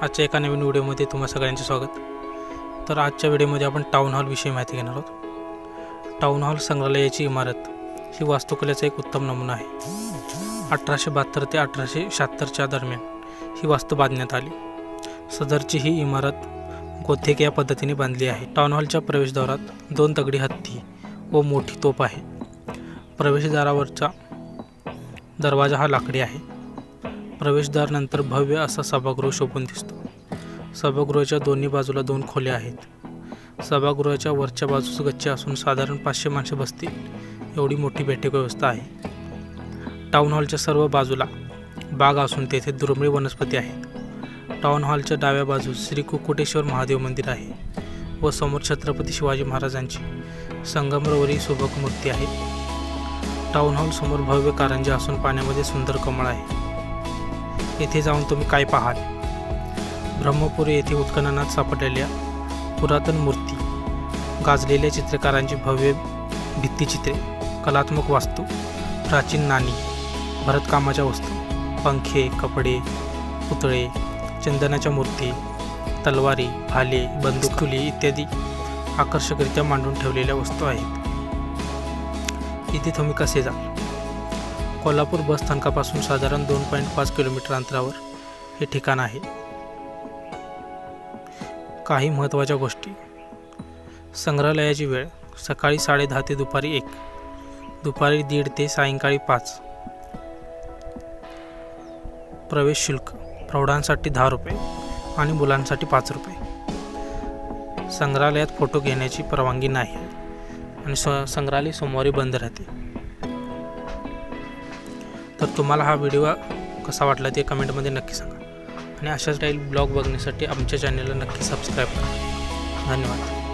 आजच्या एका नवीन व्हिडिओमध्ये तुम्हा सगळ्यांचे स्वागत। तर आजच्या व्हिडिओमध्ये आपण टाउन हॉल विषयी माहिती घेणार आहोत। टाउन हॉल संग्रहालयाची इमारत ही वास्तुकलेचा एक उत्तम नमुना आहे। 1872 ते 1876च्या दरम्यान ही वास्तू बांधण्यात आली। सदरची ही इमारत गोथिक या पद्धतीने बांधली आहे। टाउन हॉलच्या प्रवेशद्वारात 2 दगडी हत्ती व मोठी तोफ आहे। प्रवेशद्वारावरचा दरवाजा हा लाकडी आहे। प्रवेशद्वार नंतर भव्य असा सभागृह शोभून दिसतो। सभागृहाच्या दोन्ही बाजूला 2 खोल्या आहेत। सभागृहाच्या वरच्या बाजूस गच्ची असून साधारण 500 माणसे बसतील एवढी मोठी बैठक व्यवस्था आहे। टाउन हॉलच्या सर्व बाजूला बाग असून तेथे दुर्मिळ वनस्पती आहेत। टाउन हॉलच्या डाव्या बाजूस श्री कुक्कुटेश्वर महादेव मंदिर आहे व समोर छत्रपती शिवाजी महाराजांची संगमरवरी सुबक मूर्ती आहे। टाउन हॉल समोर भव्य कारंजे असून पाण्यामध्ये सुंदर कमळ आहे। येथे जाऊन तुम्ही काय पाहाल? ब्रह्मपुरी येथे उत्खननात सापडलेल्या पुरातन मूर्ती, गाजलेल्या चित्रकारांची भव्य भित्तिचित्रे, कलात्मक वास्तू, प्राचीन नाणी, भरतकामाच्या वस्तू, पंखे, कपडे, पुतळे, चंदनाच्या मूर्ती, तलवारी, भाले, बंदुकतुली इत्यादी आकर्षकरित्या मांडून ठेवलेल्या वस्तू आहेत। इथे तुम्ही कसे जाल? कोल्हापूर बस स्थानकापासून साधारण 2.5 किलोमीटर अंतरावर हे ठिकाण आहे। काही महत्त्वाच्या गोष्टी। संग्रहालयाची वेळ सकाळी 10:30 ते दुपारी 1, दुपारी 1:30 ते सायंकाळी 5। प्रवेश शुल्क प्रौढांसाठी 10 रुपये आणि मुलांसाठी 5 रुपये। संग्रहालयात फोटो घेण्याची परवानगी नाही आणि संग्रहालय सोमवारी बंद राहते। तर तुम्हाला हा व्हिडिओ कसा वाटला ते कमेंटमध्ये नक्की सांगा आणि अशा स्टाईल ब्लॉग बघण्यासाठी आमच्या चॅनलला नक्की सबस्क्राईब करा। धन्यवाद।